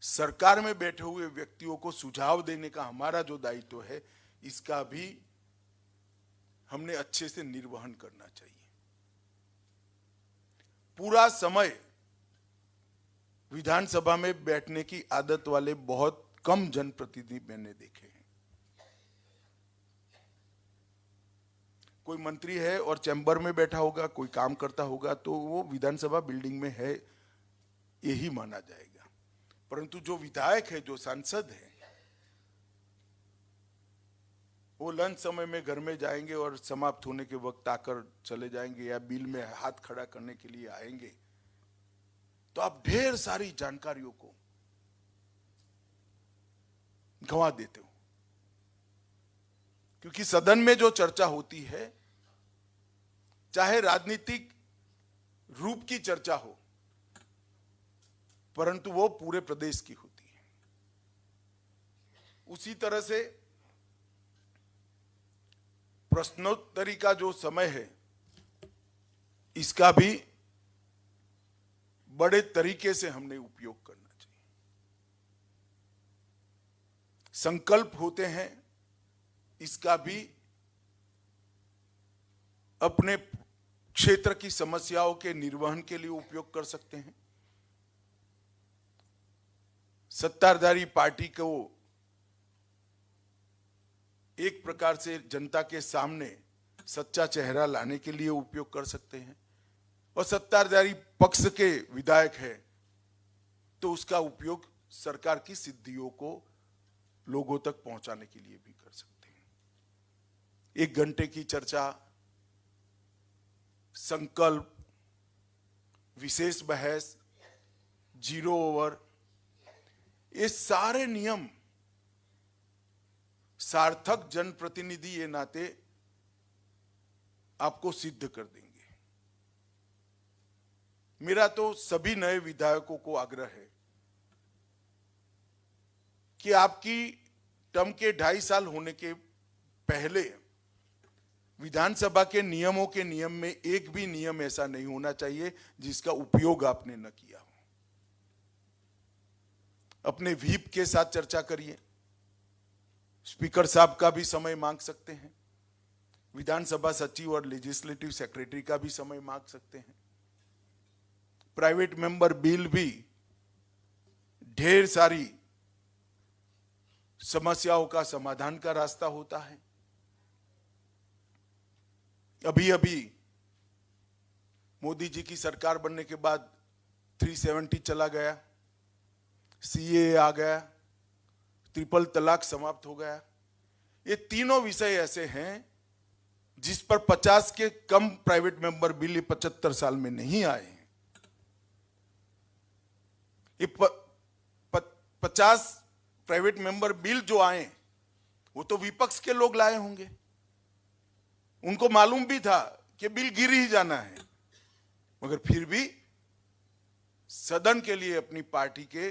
सरकार में बैठे हुए व्यक्तियों को सुझाव देने का हमारा जो दायित्व है, इसका भी हमने अच्छे से निर्वहन करना चाहिए। पूरा समय विधानसभा में बैठने की आदत वाले बहुत कम जनप्रतिनिधि मैंने देखे हैं। कोई मंत्री है और चैम्बर में बैठा होगा, कोई काम करता होगा, तो वो विधानसभा बिल्डिंग में है यही माना जाएगा। परंतु जो विधायक है, जो सांसद है, वो लंच समय में घर में जाएंगे और समाप्त होने के वक्त आकर चले जाएंगे या बिल में हाथ खड़ा करने के लिए आएंगे, तो आप ढेर सारी जानकारियों को गंवा देते हो। क्योंकि सदन में जो चर्चा होती है, चाहे राजनीतिक रूप की चर्चा हो, परंतु वो पूरे प्रदेश की होती है। उसी तरह से प्रश्नोत्तरी का जो समय है, इसका भी बड़े तरीके से हमने उपयोग करना चाहिए। संकल्प होते हैं, इसका भी अपने क्षेत्र की समस्याओं के निर्वहन के लिए उपयोग कर सकते हैं। सत्ताधारी पार्टी को एक प्रकार से जनता के सामने सच्चा चेहरा लाने के लिए उपयोग कर सकते हैं, और सत्ताधारी पक्ष के विधायक है तो उसका उपयोग सरकार की सिद्धियों को लोगों तक पहुंचाने के लिए भी कर सकते हैं। 1 घंटे की चर्चा, संकल्प, विशेष बहस, 0 ओवर, ये सारे नियम सार्थक जनप्रतिनिधि ये नाते आपको सिद्ध कर देंगे। मेरा तो सभी नए विधायकों को आग्रह है कि आपकी टर्म के 2.5 साल होने के पहले विधानसभा के नियमों के नियम में एक भी नियम ऐसा नहीं होना चाहिए जिसका उपयोग आपने न किया हो। अपने व्हीप के साथ चर्चा करिए, स्पीकर साहब का भी समय मांग सकते हैं, विधानसभा सचिव और लेजिस्लेटिव सेक्रेटरी का भी समय मांग सकते हैं। प्राइवेट मेंबर बिल भी ढेर सारी समस्याओं का समाधान का रास्ता होता है। अभी अभी मोदी जी की सरकार बनने के बाद 370 चला गया, सीए आ गया, ट्रिपल तलाक समाप्त हो गया। ये तीनों विषय ऐसे हैं जिस पर 50 के कम प्राइवेट मेंबर बिल 75 साल में नहीं आए हैं। ये 50 प्राइवेट मेंबर बिल जो आए वो तो विपक्ष के लोग लाए होंगे, उनको मालूम भी था कि बिल गिर ही जाना है, मगर फिर भी सदन के लिए अपनी पार्टी के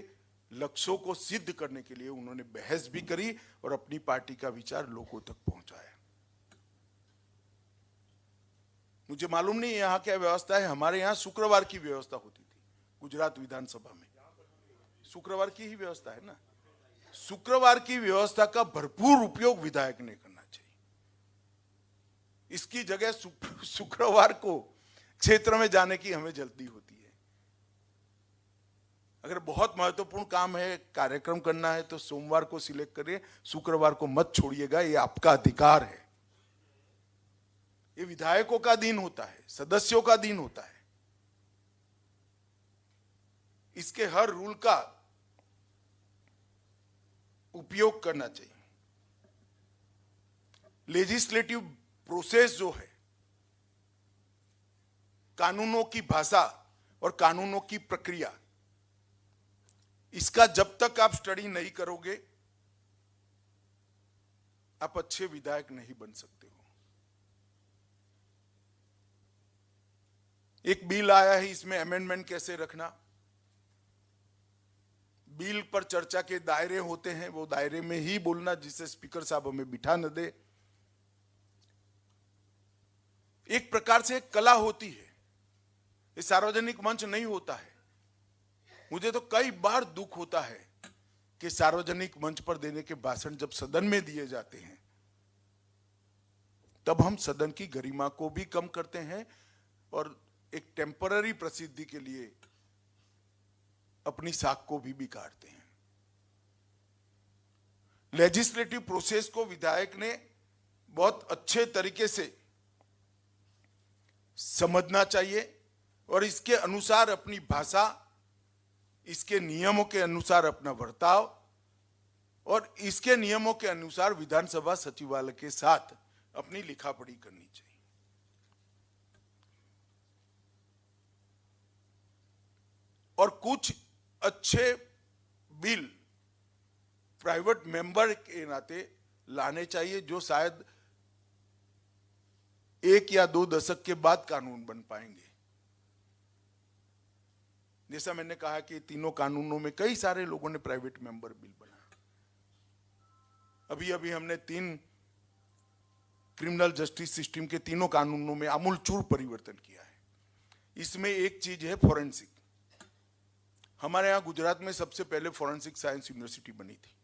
लक्ष्यों को सिद्ध करने के लिए उन्होंने बहस भी करी और अपनी पार्टी का विचार लोगों तक पहुंचाया। मुझे मालूम नहीं यहां क्या व्यवस्था है, हमारे यहां शुक्रवार की व्यवस्था होती थी, गुजरात विधानसभा में शुक्रवार की ही व्यवस्था है ना। शुक्रवार की व्यवस्था का भरपूर उपयोग विधायक ने करना चाहिए। इसकी जगह शुक्रवार को क्षेत्र में जाने की हमें जल्दी होती है। अगर बहुत महत्वपूर्ण काम है, कार्यक्रम करना है, तो सोमवार को सिलेक्ट करिए, शुक्रवार को मत छोड़िएगा, ये आपका अधिकार है। ये विधायकों का दिन होता है, सदस्यों का दिन होता है। इसके हर रूल का उपयोग करना चाहिए। लेजिस्लेटिव प्रोसेस जो है, कानूनों की भाषा और कानूनों की प्रक्रिया, इसका जब तक आप स्टडी नहीं करोगे, आप अच्छे विधायक नहीं बन सकते हो। एक बिल आया है, इसमें अमेंडमेंट कैसे रखना, बिल पर चर्चा के दायरे होते हैं, वो दायरे में ही बोलना, जिससे स्पीकर साहब हमें बिठा न दे। एक प्रकार से एक कला होती है, ये सार्वजनिक मंच नहीं होता है। मुझे तो कई बार दुख होता है कि सार्वजनिक मंच पर देने के भाषण जब सदन में दिए जाते हैं, तब हम सदन की गरिमा को भी कम करते हैं और एक टेम्पररी प्रसिद्धि के लिए अपनी साख को भी बिगाड़ते हैं। लेजिस्लेटिव प्रोसेस को विधायक ने बहुत अच्छे तरीके से समझना चाहिए और इसके अनुसार अपनी भाषा, इसके नियमों के अनुसार अपना बर्ताव और इसके नियमों के अनुसार विधानसभा सचिवालय के साथ अपनी लिखापढ़ी करनी चाहिए। और कुछ अच्छे बिल प्राइवेट मेंबर के नाते लाने चाहिए, जो शायद 1 या 2 दशक के बाद कानून बन पाएंगे। जैसा मैंने कहा कि तीनों कानूनों में कई सारे लोगों ने प्राइवेट मेंबर बिल बनाया। अभी अभी हमने 3 क्रिमिनल जस्टिस सिस्टम के तीनों कानूनों में आमूलचूल परिवर्तन किया है। इसमें एक चीज है फॉरेंसिक। हमारे यहां गुजरात में सबसे पहले फॉरेंसिक साइंस यूनिवर्सिटी बनी थी,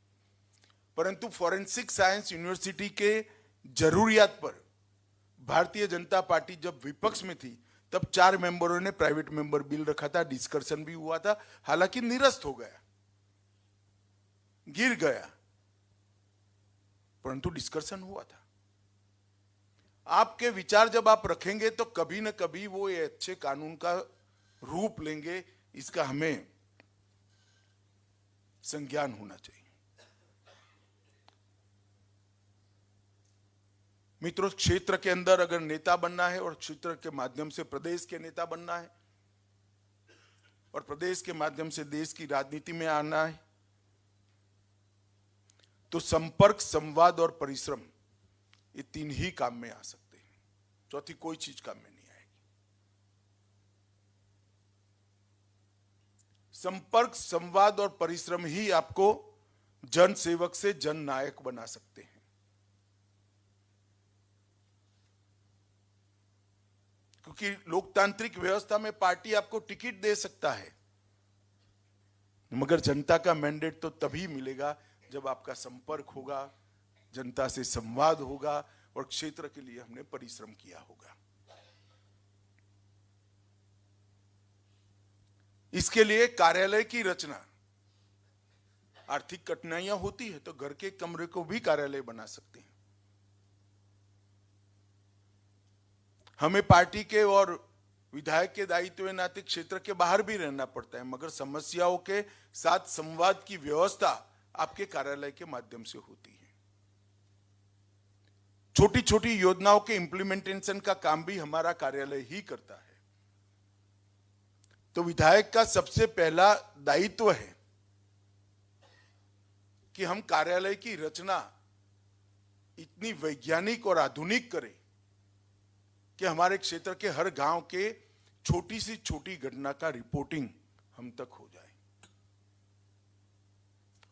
परंतु फॉरेंसिक साइंस यूनिवर्सिटी के जरूरियात पर भारतीय जनता पार्टी जब विपक्ष में थी तब 4 मेंबरों ने प्राइवेट मेंबर बिल रखा था, डिस्कशन भी हुआ था, हालांकि निरस्त हो गया, गिर गया, परंतु डिस्कशन हुआ था। आपके विचार जब आप रखेंगे तो कभी न कभी वो ये अच्छे कानून का रूप लेंगे, इसका हमें संज्ञान होना चाहिए। मित्रों, क्षेत्र के अंदर अगर नेता बनना है और क्षेत्र के माध्यम से प्रदेश के नेता बनना है और प्रदेश के माध्यम से देश की राजनीति में आना है, तो संपर्क, संवाद और परिश्रम, ये 3 ही काम में आ सकते हैं। चौथी कोई चीज काम में नहीं आएगी। संपर्क, संवाद और परिश्रम ही आपको जन सेवक से जन नायक बना सकते हैं। क्योंकि लोकतांत्रिक व्यवस्था में पार्टी आपको टिकट दे सकता है, मगर जनता का मैंडेट तो तभी मिलेगा जब आपका संपर्क होगा, जनता से संवाद होगा और क्षेत्र के लिए हमने परिश्रम किया होगा। इसके लिए कार्यालय की रचना, आर्थिक कठिनाइयां होती है तो घर के कमरे को भी कार्यालय बना सकते हैं। हमें पार्टी के और विधायक के दायित्व के नाते क्षेत्र के बाहर भी रहना पड़ता है, मगर समस्याओं के साथ संवाद की व्यवस्था आपके कार्यालय के माध्यम से होती है। छोटी छोटी योजनाओं के इंप्लीमेंटेशन का काम भी हमारा कार्यालय ही करता है। तो विधायक का सबसे पहला दायित्व है कि हम कार्यालय की रचना इतनी वैज्ञानिक और आधुनिक करें कि हमारे क्षेत्र के हर गांव के छोटी सी छोटी घटना का रिपोर्टिंग हम तक हो जाए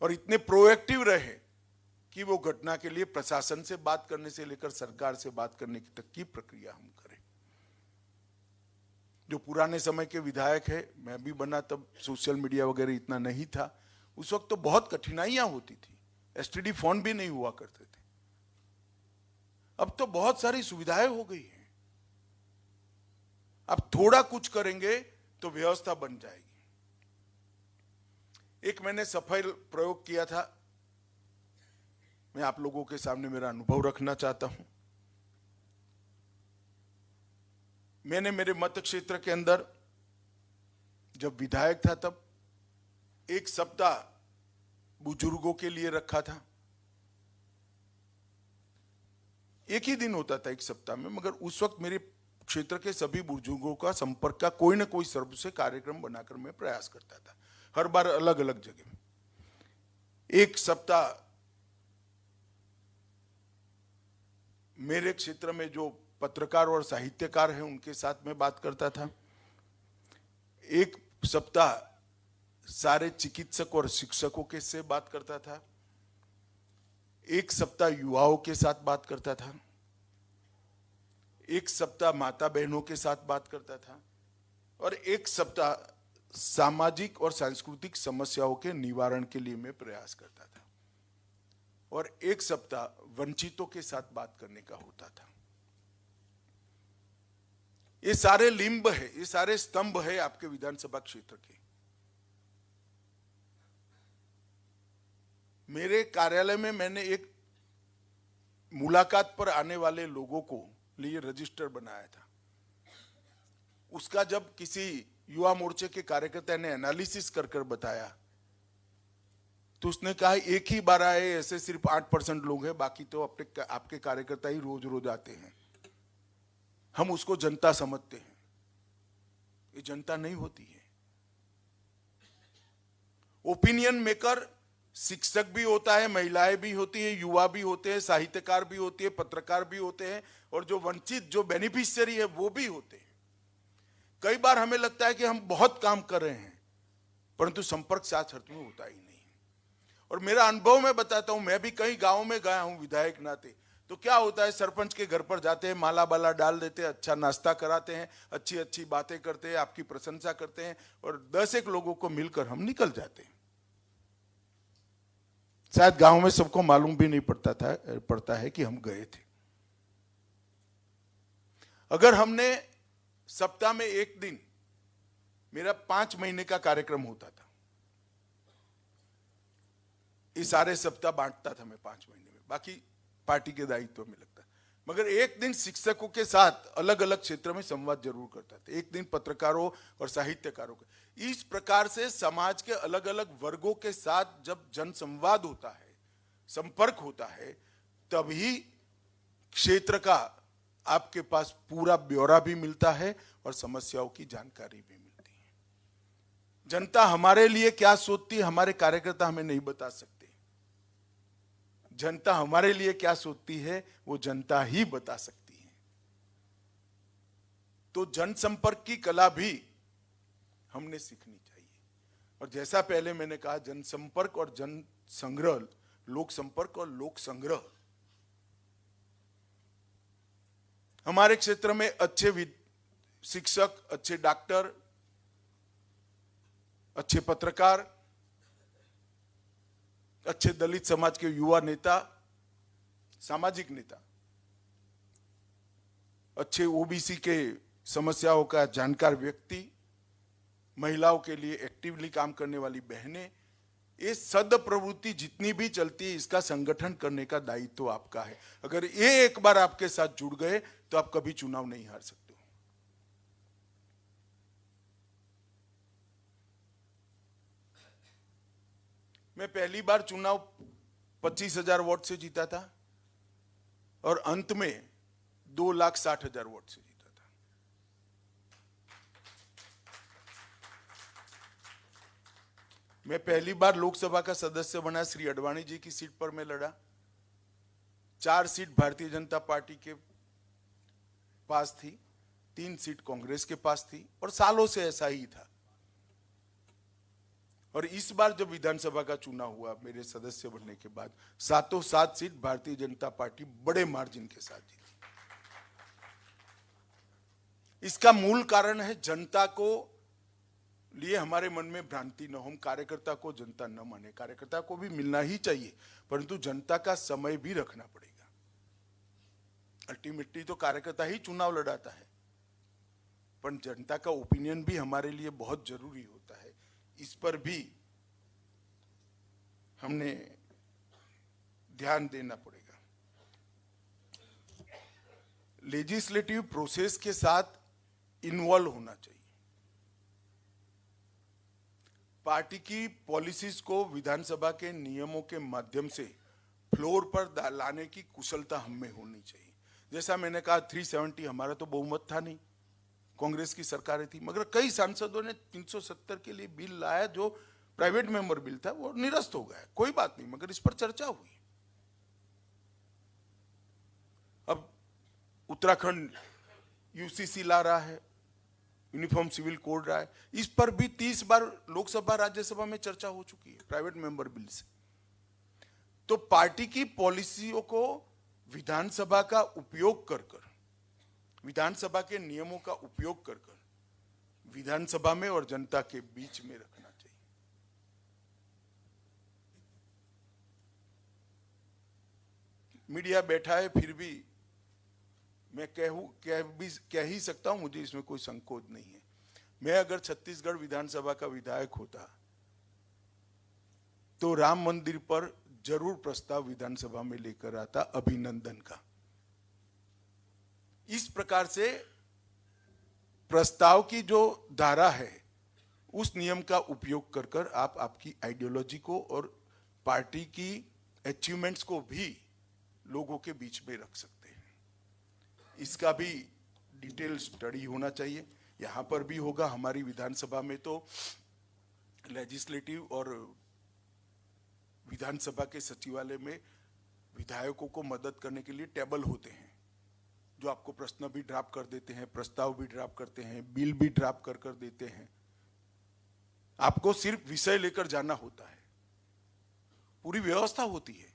और इतने प्रोएक्टिव रहे कि वो घटना के लिए प्रशासन से बात करने से लेकर सरकार से बात करने की तक की प्रक्रिया हम करें। जो पुराने समय के विधायक है, मैं भी बना तब सोशल मीडिया वगैरह इतना नहीं था, उस वक्त तो बहुत कठिनाइयां होती थी, एसटीडी फोन भी नहीं हुआ करते थे। अब तो बहुत सारी सुविधाएं हो गई हैं। अब थोड़ा कुछ करेंगे तो व्यवस्था बन जाएगी। एक मैंने सफल प्रयोग किया था, मैं आप लोगों के सामने मेरा अनुभव रखना चाहता हूं। मैंने मेरे मत क्षेत्र के अंदर जब विधायक था तब 1 सप्ताह बुजुर्गों के लिए रखा था। एक ही दिन होता था 1 सप्ताह में, मगर उस वक्त मेरे क्षेत्र के सभी बुजुर्गों का संपर्क का कोई ना कोई सर्व से कार्यक्रम बनाकर मैं प्रयास करता था, हर बार अलग अलग जगह। 1 सप्ताह मेरे क्षेत्र में जो पत्रकार और साहित्यकार हैं उनके साथ में बात करता था। 1 सप्ताह सारे चिकित्सक और शिक्षकों के से बात करता था। 1 सप्ताह युवाओं के साथ बात करता था। 1 सप्ताह माता बहनों के साथ बात करता था और 1 सप्ताह सामाजिक और सांस्कृतिक समस्याओं के निवारण के लिए मैं प्रयास करता था और 1 सप्ताह वंचितों के साथ बात करने का होता था। ये सारे लिंब है, ये सारे स्तंभ है आपके विधानसभा क्षेत्र के। मेरे कार्यालय में मैंने एक मुलाकात पर आने वाले लोगों को लिए रजिस्टर बनाया था। उसका जब किसी युवा मोर्चे के कार्यकर्ता ने एनालिसिस कर बताया तो उसने कहा एक ही बार आए, ऐसे सिर्फ 8% लोग हैं, बाकी तो अपने आपके कार्यकर्ता ही रोज रोज आते हैं। हम उसको जनता समझते हैं, ये जनता नहीं होती है। ओपिनियन मेकर शिक्षक भी होता है, महिलाएं भी होती है, युवा भी होते हैं, साहित्यकार भी होती है, पत्रकार भी होते हैं, और जो वंचित, जो बेनिफिशियरी है वो भी होते हैं। कई बार हमें लगता है कि हम बहुत काम कर रहे हैं, परंतु संपर्क साथ अर्थ में होता ही नहीं। और मेरा अनुभव मैं बताता हूं, मैं भी कई गांवों में गया हूं विधायक नाते। तो क्या होता है, सरपंच के घर पर जाते हैं, माला बाला डाल देते हैं, अच्छा नाश्ता कराते हैं, अच्छी अच्छी बातें करते हैं, आपकी प्रशंसा करते हैं, और 10 एक लोगों को मिलकर हम निकल जाते हैं। शायद गांव में सबको मालूम भी नहीं पड़ता है कि हम गए थे। अगर हमने सप्ताह में एक दिन, मेरा 5 महीने का कार्यक्रम होता था, ये सारे सप्ताह बांटता था मैं 5 महीने में, बाकी पार्टी के दायित्व में लगता, मगर एक दिन शिक्षकों के साथ अलग अलग क्षेत्र में संवाद जरूर करता था, एक दिन पत्रकारों और साहित्यकारों का। इस प्रकार से समाज के अलग अलग वर्गों के साथ जब जनसंवाद होता है, संपर्क होता है, तभी क्षेत्र का आपके पास पूरा ब्यौरा भी मिलता है और समस्याओं की जानकारी भी मिलती है। जनता हमारे लिए क्या सोचती है, हमारे कार्यकर्ता हमें नहीं बता सकते। जनता हमारे लिए क्या सोचती है, वो जनता ही बता सकती है। तो जनसंपर्क की कला भी हमने सीखनी चाहिए। और जैसा पहले मैंने कहा, जनसंपर्क और जन संग्रह, लोक संपर्क और लोक संग्रह। हमारे क्षेत्र में अच्छे शिक्षक, अच्छे डॉक्टर, अच्छे पत्रकार, अच्छे दलित समाज के युवा नेता, सामाजिक नेता, अच्छे ओबीसी के समस्याओं का जानकार व्यक्ति, महिलाओं के लिए एक्टिवली काम करने वाली बहनें, ये सद प्रवृत्ति जितनी भी चलती है, इसका संगठन करने का दायित्व तो आपका है। अगर ये एक बार आपके साथ जुड़ गए तो आप कभी चुनाव नहीं हार सकते हो। मैं पहली बार चुनाव 25,000 वोट से जीता था और अंत में 2,60,000 वोट से जीता था। मैं पहली बार लोकसभा का सदस्य बना, श्री अडवाणी जी की सीट पर मैं लड़ा। 4 सीट भारतीय जनता पार्टी के पास थी, 3 सीट कांग्रेस के पास थी, और सालों से ऐसा ही था। और इस बार जब विधानसभा का चुनाव हुआ मेरे सदस्य बनने के बाद, 7 सीट भारतीय जनता पार्टी बड़े मार्जिन के साथ जीती। इसका मूल कारण है जनता को लिए हमारे मन में भ्रांति न हो, हम कार्यकर्ता को जनता न माने। कार्यकर्ता को भी मिलना ही चाहिए, परंतु जनता का समय भी रखना पड़ेगा। अल्टीमेटली तो कार्यकर्ता ही चुनाव लड़ाता है, पर जनता का ओपिनियन भी हमारे लिए बहुत जरूरी होता है। इस पर भी हमने ध्यान देना पड़ेगा। लेजिस्लेटिव प्रोसेस के साथ इन्वॉल्व होना चाहिए। पार्टी की पॉलिसीज को विधानसभा के नियमों के माध्यम से फ्लोर पर लाने की कुशलता हम में होनी चाहिए। जैसा मैंने कहा, 370 हमारा तो बहुमत था नहीं, कांग्रेस की सरकारें थी, मगर कई सांसदों ने 370 के लिए बिल लाया, जो प्राइवेट मेंबर बिल था, वो निरस्त हो गया। कोई बात नहीं, मगर इस पर चर्चा हुई। अब उत्तराखंड यूसीसी ला रहा है, यूनिफॉर्म सिविल कोड रहा है, इस पर भी 30 बार लोकसभा राज्यसभा में चर्चा हो चुकी है प्राइवेट मेंबर बिल से। तो पार्टी की पॉलिसियों को विधानसभा का उपयोग कर विधानसभा के नियमों का उपयोग कर विधानसभा में और जनता के बीच में रखना चाहिए। मीडिया बैठा है, फिर भी मैं कह ही सकता हूं, मुझे इसमें कोई संकोच नहीं है। मैं अगर छत्तीसगढ़ विधानसभा का विधायक होता तो राम मंदिर पर जरूर प्रस्ताव विधानसभा में लेकर आता, अभिनंदन का। इस प्रकार से प्रस्ताव की जो धारा है, उस नियम का उपयोग कर आप आपकी आइडियोलॉजी को और पार्टी की अचीवमेंट्स को भी लोगों के बीच में रख सकते हैं। इसका भी डिटेल स्टडी होना चाहिए। यहाँ पर भी होगा, हमारी विधानसभा में तो लेजिस्लेटिव और विधानसभा के सचिवालय में विधायकों को मदद करने के लिए टेबल होते हैं, जो आपको प्रश्न भी ड्राफ्ट कर देते हैं, प्रस्ताव भी ड्राफ्ट करते हैं, बिल भी ड्राफ्ट कर देते हैं। आपको सिर्फ विषय लेकर जाना होता है, पूरी व्यवस्था होती है।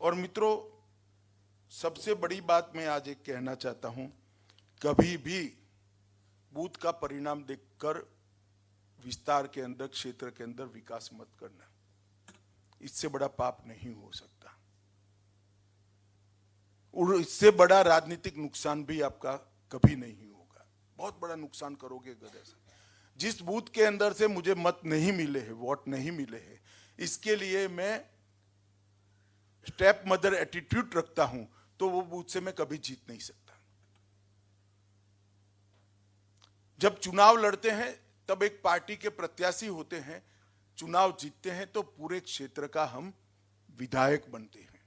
और मित्रों, सबसे बड़ी बात मैं आज एक कहना चाहता हूं, कभी भी बूथ का परिणाम देखकर विस्तार के अंदर, क्षेत्र के अंदर विकास मत करना। इससे बड़ा पाप नहीं हो सकता और इससे बड़ा राजनीतिक नुकसान भी आपका कभी नहीं होगा। बहुत बड़ा नुकसान करोगे अगर ऐसा। जिस बूथ के अंदर से मुझे मत नहीं मिले हैं, वोट नहीं मिले हैं, इसके लिए मैं स्टेप मदर एटीट्यूड रखता हूं, तो वो बूथ से मैं कभी जीत नहीं सकता। जब चुनाव लड़ते हैं तब एक पार्टी के प्रत्याशी होते हैं, चुनाव जीतते हैं तो पूरे क्षेत्र का हम विधायक बनते हैं।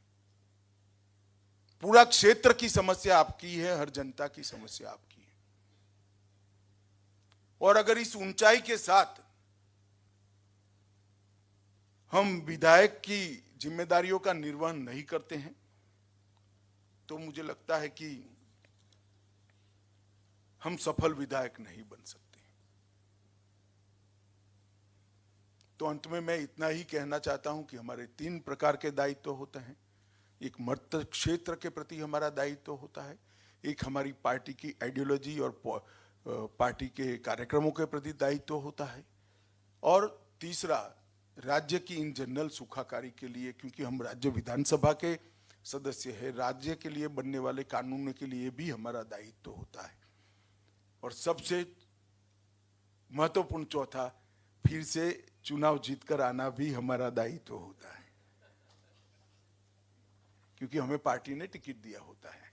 पूरा क्षेत्र की समस्या आपकी है, हर जनता की समस्या आपकी है। और अगर इस ऊंचाई के साथ हम विधायक की जिम्मेदारियों का निर्वहन नहीं करते हैं, तो मुझे लगता है कि हम सफल विधायक नहीं बन सकते। तो अंत में मैं इतना ही कहना चाहता हूं कि हमारे 3 प्रकार के दायित्व होते हैं। एक मत क्षेत्र के प्रति हमारा दायित्व होता है, एक हमारी पार्टी की आइडियोलॉजी और पार्टी के कार्यक्रमों के प्रति दायित्व होता है, और तीसरा राज्य की इन जनरल सुखाकारी के लिए, क्योंकि हम राज्य विधानसभा के सदस्य हैं, राज्य के लिए बनने वाले कानून के लिए भी हमारा दायित्व होता है। और सबसे महत्वपूर्ण चौथा, फिर से चुनाव जीतकर आना भी हमारा दायित्व होता है, क्योंकि हमें पार्टी ने टिकट दिया होता है।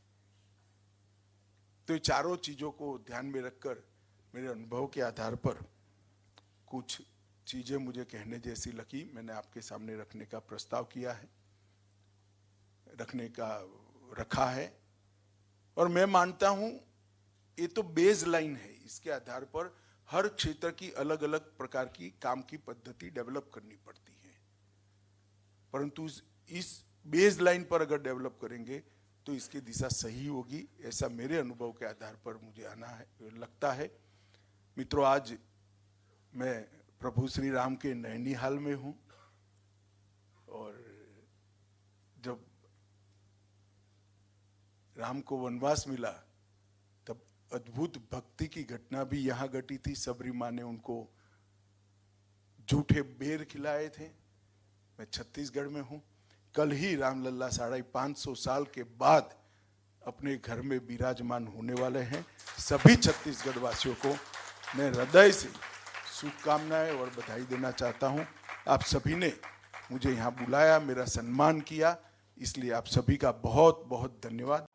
तो ये चारों चीजों को ध्यान में रखकर मेरे अनुभव के आधार पर कुछ चीजें मुझे कहने जैसी लगी, मैंने आपके सामने रखने का प्रस्ताव किया है, रखा है। और मैं मानता हूं ये तो बेस लाइन है, इसके आधार पर हर क्षेत्र की अलग अलग प्रकार की काम की पद्धति डेवलप करनी पड़ती है, परंतु इस बेस लाइन पर अगर डेवलप करेंगे तो इसकी दिशा सही होगी, ऐसा मेरे अनुभव के आधार पर मुझे लगता है। मित्रों, आज मैं प्रभु श्री राम के नैनीहाल में हूं, और जब राम को वनवास मिला तब अद्भुत भक्ति की घटना भी यहाँ घटी थी। सबरी माँ ने उनको झूठे बेर खिलाए थे। मैं छत्तीसगढ़ में हूँ। कल ही रामलला 550 साल के बाद अपने घर में विराजमान होने वाले हैं। सभी छत्तीसगढ़ वासियों को मैं हृदय से शुभकामनाएं और बधाई देना चाहता हूं। आप सभी ने मुझे यहाँ बुलाया, मेरा सम्मान किया, इसलिए आप सभी का बहुत बहुत धन्यवाद।